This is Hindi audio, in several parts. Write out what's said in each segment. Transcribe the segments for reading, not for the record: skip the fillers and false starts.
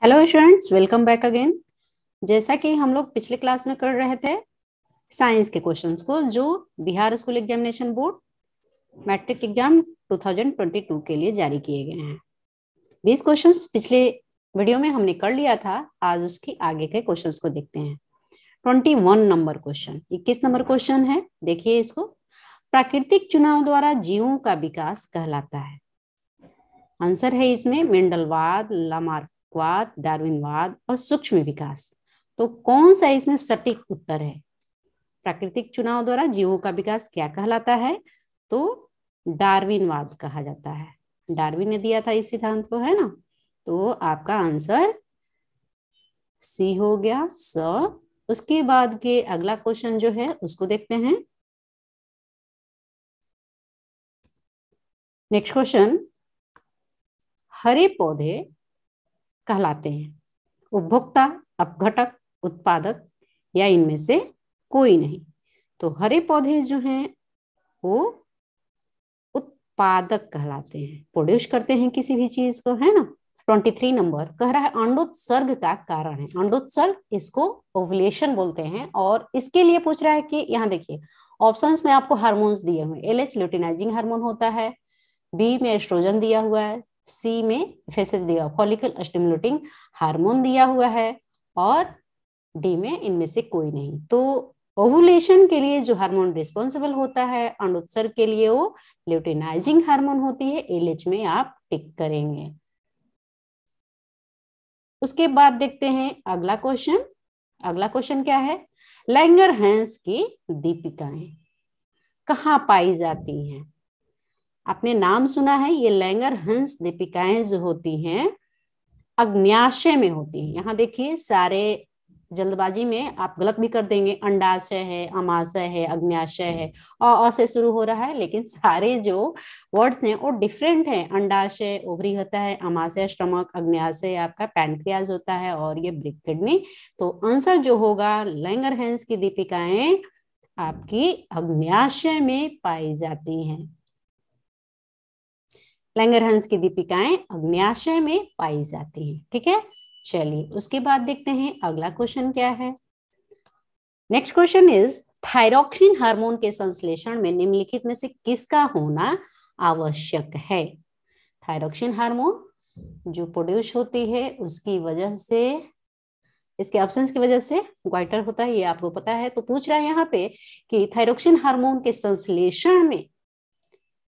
Hello students, welcome back again. जैसा कि हम लोग पिछले क्लास में कर रहे थे साइंस के क्वेश्चंस को, जो Bihar school examination board matric exam 2022 के लिए जारी किए गए हैं। 20 क्वेश्चंस पिछले वीडियो में हमने कर लिया था। आज उसके आगे के क्वेश्चंस को देखते हैं। 21 नंबर क्वेश्चन, 21 नंबर क्वेश्चन है, देखिए इसको। प्राकृतिक चुनाव द्वारा जीवों का विकास कहलाता है। आंसर है इसमें मेंडलवाद, लामार्कवाद, डार्विनवाद और सूक्ष्म विकास। तो कौन सा इसमें सटीक उत्तर है? प्राकृतिक चुनाव द्वारा जीवों का विकास क्या कहलाता है? तो डार्विनवाद कहा जाता है। डार्विन ने दिया था इस सिद्धांत को, है ना। तो आपका आंसर सी हो गया, स। उसके बाद के अगला क्वेश्चन जो है उसको देखते हैं। नेक्स्ट क्वेश्चन, हरे पौधे कहलाते हैं उपभोक्ता, अपघटक, उत्पादक या इनमें से कोई नहीं। तो हरे पौधे जो हैं वो उत्पादक कहलाते हैं, प्रोड्यूस करते हैं किसी भी चीज को, है ना। 23 नंबर कह रहा है अंडोत्सर्ग का कारण है। अंडोत्सर्ग, इसको ओवुलेशन बोलते हैं। और इसके लिए पूछ रहा है कि यहाँ देखिए ऑप्शंस में आपको हार्मोन्स दिए हुए, LH ल्यूटिनाइजिंग हार्मोन होता है, बी में एस्ट्रोजन दिया हुआ है, सी में FSH दिया, फॉलिकल स्टिमुलेटिंग हार्मोन दिया हुआ है, और डी में इनमें से कोई नहीं। तो ओवुलेशन के लिए जो हार्मोन रिस्पॉन्सिबल होता है अंडोत्सर्ग के लिए वो ल्यूटिनाइजिंग हार्मोन होती है। LH में आप टिक करेंगे। उसके बाद देखते हैं अगला क्वेश्चन। अगला क्वेश्चन क्या है? लैंगरहैंस की दीपिकाएं कहाँ पाई जाती हैं? आपने नाम सुना है, ये लैंगरहैंस दीपिकाएं जो होती हैं अग्न्याशय में होती है। यहाँ देखिए सारे जल्दबाजी में आप गलत भी कर देंगे, अंडाशय है, अमाशय है, अग्न्याशय है, और से शुरू हो रहा है, लेकिन सारे जो वर्ड्स हैं वो डिफरेंट हैं। अंडाशय ओवरी होता है, अमाशय स्टमक, अग्न्याशय आपका पैनक्रियाज होता है, और ये ब्रेक किडनी। तो आंसर जो होगा लैंगरहैंस की दीपिकाएं आपकी अग्न्याशय में पाई जाती हैं। लैंगरहैंस की दीपिकाएं अग्न्याशय में पाई जाती हैं। ठीक है, चलिए उसके बाद देखते हैं अगला क्वेश्चन क्या है। Next question is thyroxine hormone के संश्लेषण में निम्नलिखित में से किसका होना आवश्यक है? थायरोक्सिन हार्मोन जो प्रोड्यूस होती है उसकी वजह से, इसके एब्सेंस की वजह से ग्वाइटर होता है, ये आपको पता है। तो पूछ रहा है यहाँ पे कि थायरोक्सिन हार्मोन के संश्लेषण में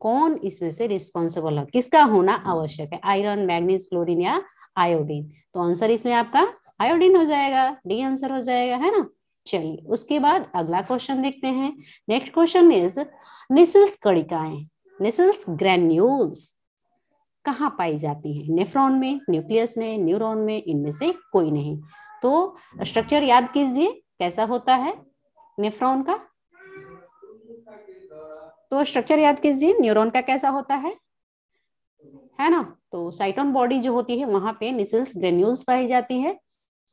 कौन इसमें से रिस्पॉन्सिबल है, किसका होना आवश्यक है? आयरन, मैग्नीज, क्लोरीन या आयोडीन? तो आंसर इसमें आपका आयोडीन हो जाएगा, डी आंसर हो जाएगा, है ना। चलिए उसके बाद अगला क्वेश्चन देखते हैं। नेक्स्ट क्वेश्चन इज निसल्स कणिकाएं, निसल्स ग्रैन्यूल्स कहाँ पाई जाती हैं? नेफ्रॉन में, न्यूक्लियस में, न्यूरॉन में, इनमें से कोई नहीं। तो स्ट्रक्चर याद कीजिए कैसा होता है नेफ्रॉन का। तो स्ट्रक्चर याद कीजिए न्यूरॉन का कैसा होता है ना। तो साइटोन बॉडी जो होती है वहां पे निसल्स ग्रेन्यूल्स पाई जाती है।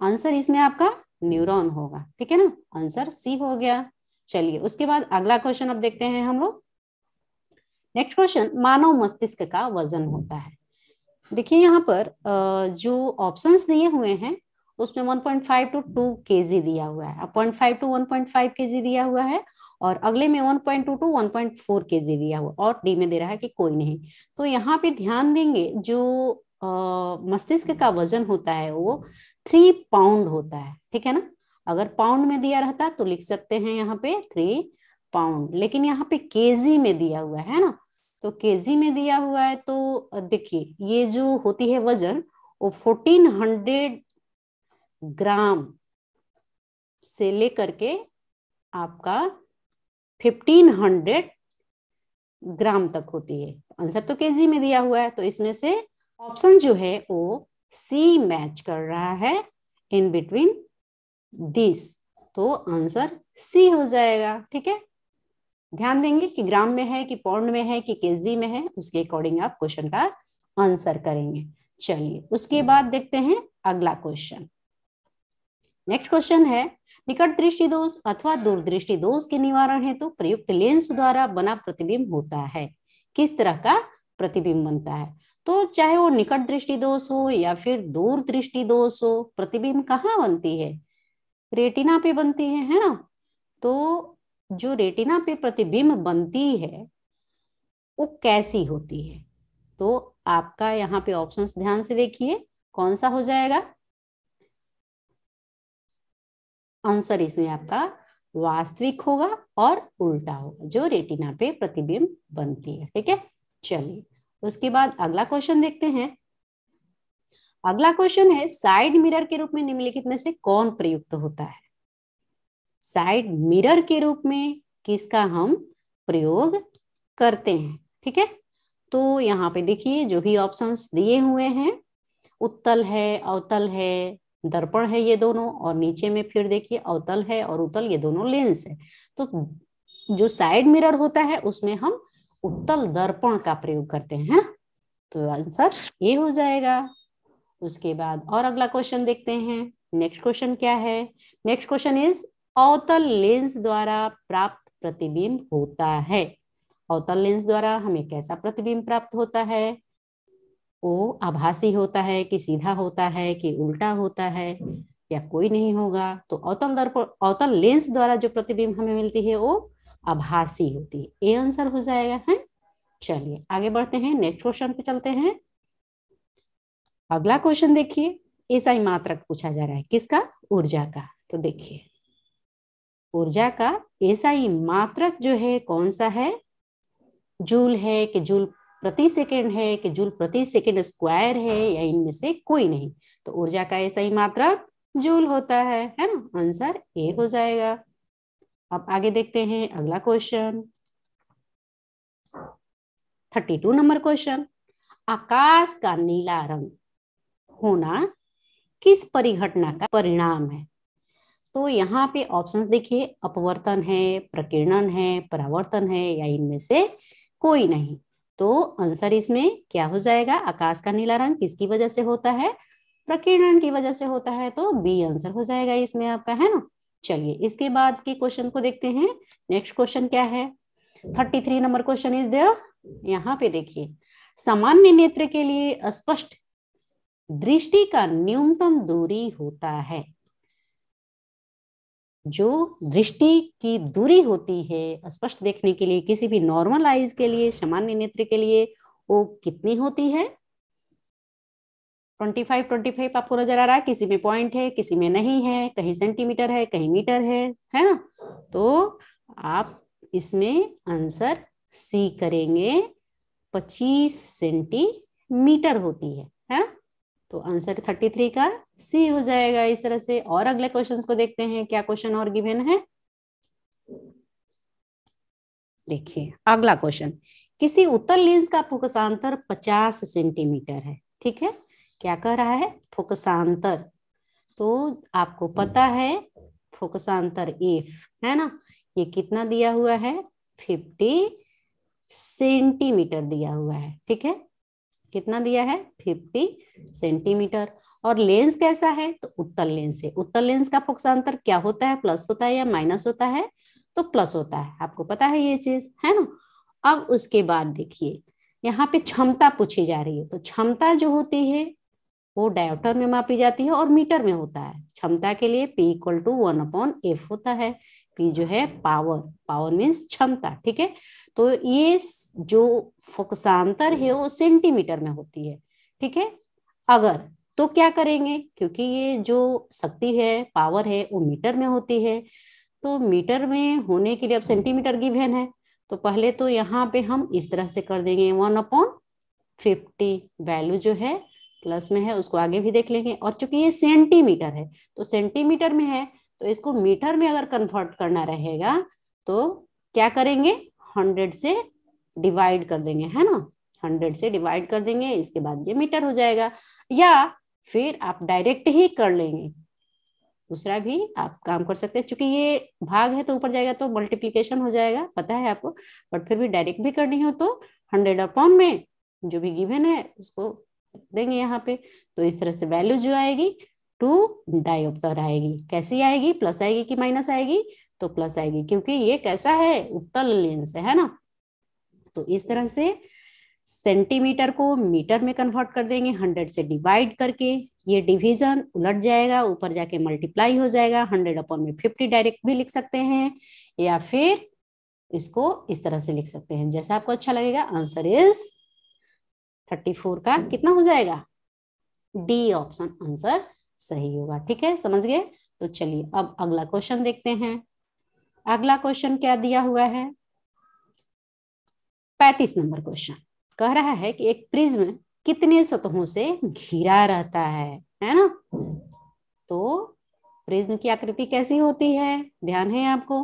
आंसर इसमें आपका न्यूरॉन होगा। ठीक है ना, आंसर सी हो गया। चलिए उसके बाद अगला क्वेश्चन अब देखते हैं हम लोग। नेक्स्ट क्वेश्चन, मानव मस्तिष्क का वजन होता है। देखिए यहाँ पर जो ऑप्शंस दिए हुए हैं उसमें 1.5 to 2 kg दिया हुआ है, 0.5 to 1.5 kg दिया हुआ है, और अगले में 1.2 to 1.4 kg दिया हुआ, और डी में दे रहा है कि कोई नहीं। तो यहाँ पे ध्यान देंगे जो मस्तिष्क का वजन होता है वो 3 पाउंड होता है। ठीक है ना, अगर पाउंड में दिया रहता तो लिख सकते हैं यहाँ पे 3 पाउंड, लेकिन यहाँ पे केजी में दिया हुआ है ना। तो केजी में दिया हुआ है, तो देखिए ये जो होती है वजन वो 1400 ग्राम से लेकर के आपका 1500 ग्राम तक होती है। आंसर तो केजी में दिया हुआ है, तो इसमें से ऑप्शन जो है वो सी मैच कर रहा है इन बिटवीन दिस। तो आंसर सी हो जाएगा। ठीक है, ध्यान देंगे कि ग्राम में है कि पाउंड में है कि केजी में है, उसके अकॉर्डिंग आप क्वेश्चन का आंसर करेंगे। चलिए उसके बाद देखते हैं अगला क्वेश्चन। नेक्स्ट क्वेश्चन है, निकट दृष्टि दोष अथवा दूरदृष्टि दोष के निवारण हेतु प्रयुक्त लेंस द्वारा बना प्रतिबिंब होता है। किस तरह का प्रतिबिंब बनता है। तो चाहे वो निकट दृष्टि दोष हो या फिर दूर दृष्टि दोष हो, प्रतिबिंब कहाँ बनती है? रेटिना पे बनती है ना। तो जो रेटिना पे प्रतिबिंब बनती है वो कैसी होती है? तो आपका यहाँ पे ऑप्शंस ध्यान से देखिए, कौन सा हो जाएगा आंसर? इसमें आपका वास्तविक होगा और उल्टा होगा, जो रेटिना पे प्रतिबिंब बनती है। ठीक है, चलिए उसके बाद अगला क्वेश्चन देखते हैं। अगला क्वेश्चन है, साइड मिरर के रूप में निम्नलिखित में से कौन प्रयुक्त होता है? साइड मिरर के रूप में किसका हम प्रयोग करते हैं? ठीक है, तो यहाँ पे देखिए जो भी ऑप्शंस दिए हुए हैं, उत्तल है, अवतल है, दर्पण है, ये दोनों, और नीचे में फिर देखिए अवतल है और उत्तल, ये दोनों लेंस है। तो जो साइड मिरर होता है उसमें हम उत्तल दर्पण का प्रयोग करते हैं, तो आंसर ये हो जाएगा। उसके बाद और अगला क्वेश्चन देखते हैं। नेक्स्ट क्वेश्चन क्या है? नेक्स्ट क्वेश्चन इज, अवतल लेंस द्वारा प्राप्त प्रतिबिंब होता है। अवतल लेंस द्वारा हमें कैसा प्रतिबिंब प्राप्त होता है? वो आभासी होता है कि सीधा होता है कि उल्टा होता है या कोई नहीं होगा? तो अवतल दर्पण, अवतल लेंस द्वारा जो प्रतिबिंब हमें मिलती है वो आभासी होती है। ये आंसर हो जाएगा है। चलिए आगे बढ़ते हैं, नेक्स्ट क्वेश्चन पे चलते हैं। अगला क्वेश्चन देखिए, एसआई मात्रक पूछा जा रहा है, किसका? ऊर्जा का। तो देखिए ऊर्जा का एसआई मात्रक जो है कौन सा है? जूल है कि जूल प्रति सेकेंड है कि जूल प्रति सेकेंड स्क्वायर है, या इनमें से कोई नहीं? तो ऊर्जा का सही मात्रक जूल होता है ना। आंसर ए हो जाएगा। अब आगे देखते हैं अगला क्वेश्चन, 32 नंबर क्वेश्चन, आकाश का नीला रंग होना किस परिघटना का परिणाम है? तो यहाँ पे ऑप्शंस देखिए, अपवर्तन है, प्रकीर्णन है, परावर्तन है, या इनमें से कोई नहीं? तो आंसर इसमें क्या हो जाएगा? आकाश का नीला रंग किसकी वजह से होता है? प्रकीर्णन की वजह से होता है। तो बी आंसर हो जाएगा इसमें आपका, है ना। चलिए इसके बाद के क्वेश्चन को देखते हैं। नेक्स्ट क्वेश्चन क्या है? 33 नंबर क्वेश्चन इज देयर। यहाँ पे देखिए, सामान्य नेत्र के लिए स्पष्ट दृष्टि का न्यूनतम दूरी होता है। जो दृष्टि की दूरी होती है स्पष्ट देखने के लिए, किसी भी नॉर्मल आईज के लिए, सामान्य नेत्र के लिए, वो कितनी होती है? 25 आपको नजर आ रहा है, किसी में पॉइंट है किसी में नहीं है, कहीं सेंटीमीटर है कहीं मीटर है ना। तो आप इसमें आंसर सी करेंगे, 25 सेंटीमीटर होती है। तो आंसर 33 का सी हो जाएगा इस तरह से। और अगले क्वेश्चंस को देखते हैं, क्या क्वेश्चन और गिवन है। देखिए अगला क्वेश्चन, किसी उत्तल लेंस का फोकसांतर 50 सेंटीमीटर है। ठीक है, क्या कह रहा है? फोकसांतर। तो आपको पता है फोकसांतर एफ है ना, ये कितना दिया हुआ है? 50 सेंटीमीटर दिया हुआ है। ठीक है, कितना दिया है? 50 सेंटीमीटर। और लेंस कैसा है? तो उत्तल लेंस है। उत्तल लेंस का फोकसांतर क्या होता है? प्लस होता है या माइनस होता है? तो प्लस होता है, आपको पता है ये चीज, है ना। अब उसके बाद देखिए यहाँ पे क्षमता पूछी जा रही है। तो क्षमता जो होती है वो डायोप्टर में मापी जाती है और मीटर में होता है। क्षमता के लिए P = 1/f होता है। P जो है पावर, पावर मीन्स क्षमता। ठीक है, तो ये जो फोकसांतर है वो सेंटीमीटर में होती है। ठीक है, अगर तो क्या करेंगे, क्योंकि ये जो शक्ति है, पावर है, वो मीटर में होती है। तो मीटर में होने के लिए, अब सेंटीमीटर गिवन है, तो पहले तो यहाँ पे हम इस तरह से कर देंगे 1/50। वैल्यू जो है प्लस में है उसको आगे भी देख लेंगे। और चूंकि ये सेंटीमीटर है तो सेंटीमीटर में है, तो इसको मीटर में अगर कन्वर्ट करना रहेगा तो क्या करेंगे? 100 से डिवाइड कर देंगे, है ना। 100 से डिवाइड कर देंगे, इसके बाद ये मीटर हो जाएगा। या फिर आप डायरेक्ट ही कर लेंगे, दूसरा भी आप काम कर सकते हैं। चूंकि ये भाग है तो ऊपर जाएगा तो मल्टीप्लीकेशन हो जाएगा, पता है आपको। बट फिर भी डायरेक्ट भी करनी हो तो 100 में जो भी गिवन है उसको देंगे यहाँ पे। तो इस तरह से वैल्यू जो आएगी 2 डायोप्टर आएगी। कैसी आएगी? प्लस आएगी कि माइनस आएगी? तो प्लस आएगी, क्योंकि ये कैसा है? उत्तल लेंस है ना। तो इस तरह से सेंटीमीटर को मीटर में कन्वर्ट कर देंगे 100 से डिवाइड करके, ये डिवीजन उलट जाएगा, ऊपर जाके मल्टीप्लाई हो जाएगा, 100/50 डायरेक्ट भी लिख सकते हैं, या फिर इसको इस तरह से लिख सकते हैं, जैसा आपको अच्छा लगेगा। आंसर इज 34 का कितना हो जाएगा, डी ऑप्शन आंसर सही होगा। ठीक है, समझ गए। तो चलिए अब अगला क्वेश्चन देखते हैं। अगला क्वेश्चन क्या दिया हुआ है, 35 नंबर क्वेश्चन कह रहा है कि एक प्रिज्म कितने सतहों से घिरा रहता है ना। तो प्रिज्म की आकृति कैसी होती है, ध्यान है आपको,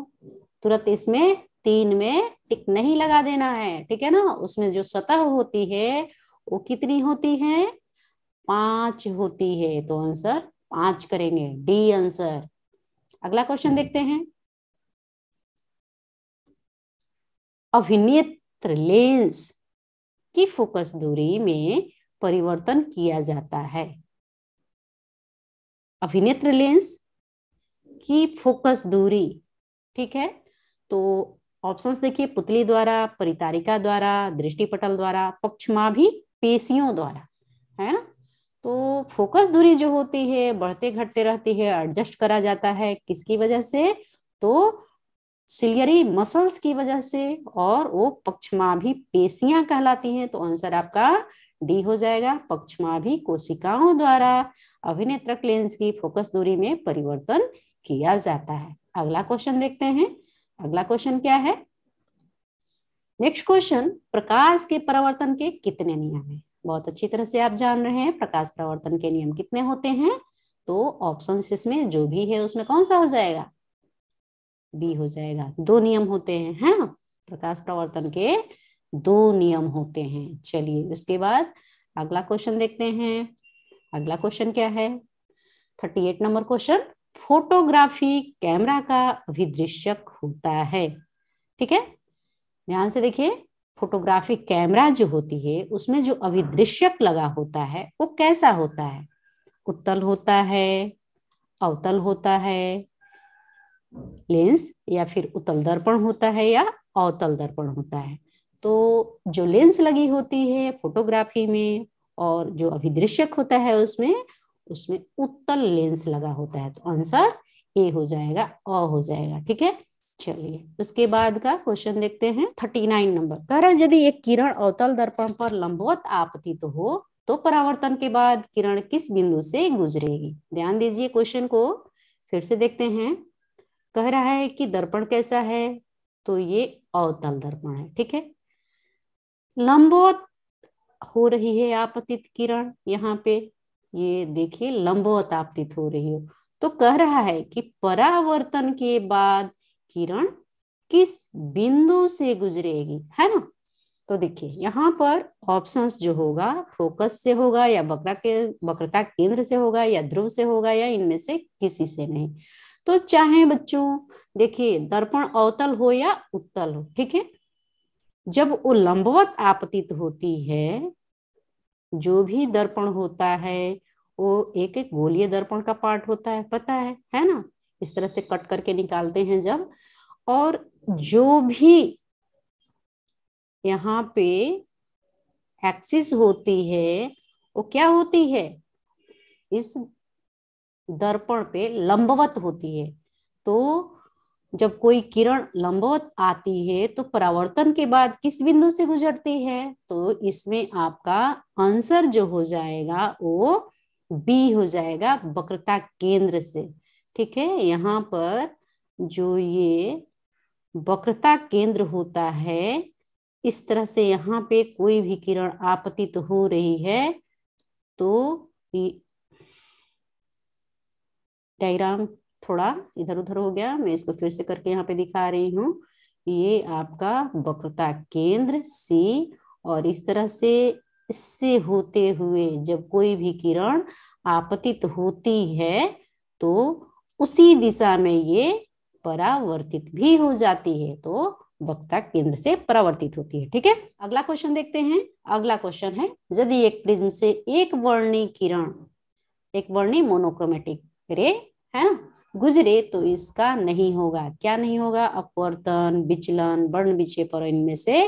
तुरंत इसमें 3 में टिक नहीं लगा देना है, ठीक है ना। उसमें जो सतह होती है वो कितनी होती है, 5 होती है, तो आंसर 5 करेंगे, डी आंसर। अगला क्वेश्चन देखते हैं। अभिनेत्र लेंस की फोकस दूरी में परिवर्तन किया जाता है। अभिनेत्र लेंस की फोकस दूरी, ठीक है, तो ऑप्शंस देखिए, पुतली द्वारा, परितारिका द्वारा, दृष्टिपटल द्वारा, पक्षमाभी पेशियों द्वारा, है ना। तो फोकस दूरी जो होती है बढ़ते घटते रहती है, एडजस्ट करा जाता है, किसकी वजह से, तो सिलियरी मसल्स की वजह से, और वो पक्षमाभी पेशियां कहलाती हैं। तो आंसर आपका डी हो जाएगा, पक्षमाभी कोशिकाओं द्वारा अभिनेत्रक लेंस की फोकस दूरी में परिवर्तन किया जाता है। अगला क्वेश्चन देखते हैं। अगला क्वेश्चन क्या है, नेक्स्ट क्वेश्चन, प्रकाश के परावर्तन के कितने नियम हैं। बहुत अच्छी तरह से आप जान रहे हैं प्रकाश परावर्तन के नियम कितने होते हैं। तो ऑप्शन इसमें जो भी है उसमें कौन सा हो जाएगा, बी हो जाएगा। 2 नियम होते हैं, है ना, प्रकाश परावर्तन के 2 नियम होते हैं। चलिए उसके बाद अगला क्वेश्चन देखते हैं। अगला क्वेश्चन क्या है, 38 नंबर क्वेश्चन, फोटोग्राफी कैमरा का अभिदृश्यक होता है। ठीक है, ध्यान से देखिए, फोटोग्राफी कैमरा जो होती है उसमें जो अभिदृश्यक लगा होता है वो कैसा होता है, उत्तल होता है, अवतल होता है लेंस, या फिर उत्तल दर्पण होता है, या अवतल दर्पण होता है। तो जो लेंस लगी होती है फोटोग्राफी में और जो अभिदृश्यक होता है उसमें उसमें उत्तल लेंस लगा होता है। तो आंसर ए हो जाएगा, अ हो जाएगा। ठीक है, चलिए उसके बाद का क्वेश्चन देखते हैं। 39 नंबर कह रहा है, यदि एक किरण अवतल दर्पण पर लंबवत आपतित हो तो परावर्तन के बाद किरण किस बिंदु से गुजरेगी। ध्यान दीजिए, क्वेश्चन को फिर से देखते हैं। कह रहा है कि दर्पण कैसा है, तो ये अवतल दर्पण है। ठीक है, लंबवत हो रही है आपतित किरण, यहाँ पे ये देखिए लंबवत आपतित हो रही हो, तो कह रहा है कि परावर्तन के बाद किरण किस बिंदु से गुजरेगी, है ना। तो देखिए यहाँ पर ऑप्शंस जो होगा, फोकस से होगा, या वक्रता केंद्र से होगा, या ध्रुव से होगा, या इनमें से किसी से नहीं। तो चाहे बच्चों देखिए दर्पण अवतल हो या उत्तल हो, ठीक है, जब वो लंबवत आपतित होती है, जो भी दर्पण होता है वो एक एक गोलीय दर्पण का पार्ट होता है, पता है ना, इस तरह से कट करके निकालते हैं जब, और जो भी यहाँ पे एक्सिस होती है वो क्या होती है, इस दर्पण पे लंबवत होती है। तो जब कोई किरण लंबवत आती है तो परावर्तन के बाद किस बिंदु से गुजरती है, तो इसमें आपका आंसर जो हो जाएगा वो बी हो जाएगा, वक्रता केंद्र से। ठीक है, यहाँ पर जो ये वक्रता केंद्र होता है, इस तरह से यहाँ पे कोई भी किरण आपतित हो रही है तो डायग्राम थोड़ा इधर उधर हो गया, मैं इसको फिर से करके यहाँ पे दिखा रही हूँ। ये आपका वक्रता केंद्र सी, और इस तरह से इससे होते हुए जब कोई भी किरण आपतित होती है तो उसी दिशा में ये परावर्तित भी हो जाती है, तो वक्रता केंद्र से परावर्तित होती है। ठीक है, अगला क्वेश्चन देखते हैं। अगला क्वेश्चन है, यदि एक प्रिज्म से एक वर्णी किरण, एक वर्णी मोनोक्रोमेटिक रे, है ना, गुजरे तो इसका नहीं होगा, क्या नहीं होगा, अपवर्तन, विचलन, वर्ण विक्षेपण, इनमें से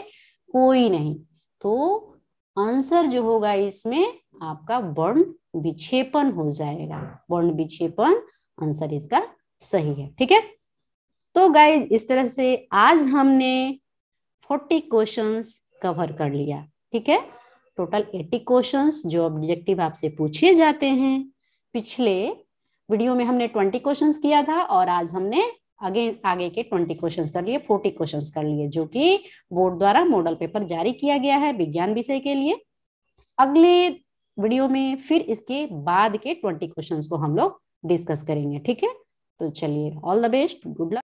कोई नहीं। तो आंसर जो होगा इसमें आपका वर्ण विक्षेपण हो जाएगा। वर्ण विक्षेपण आंसर इसका सही है। ठीक है, तो गाइस इस तरह से आज हमने 40 क्वेश्चंस कवर कर लिया। ठीक है, टोटल 80 क्वेश्चंस जो ऑब्जेक्टिव आपसे पूछे जाते हैं। पिछले वीडियो में हमने 20 क्वेश्चंस किया था और आज हमने आगे के 20 क्वेश्चंस कर लिए, 40 क्वेश्चंस कर लिए, जो कि बोर्ड द्वारा मॉडल पेपर जारी किया गया है विज्ञान विषय के लिए। अगले वीडियो में फिर इसके बाद के 20 क्वेश्चंस को हम लोग डिस्कस करेंगे। ठीक है, तो चलिए, all the best, good luck.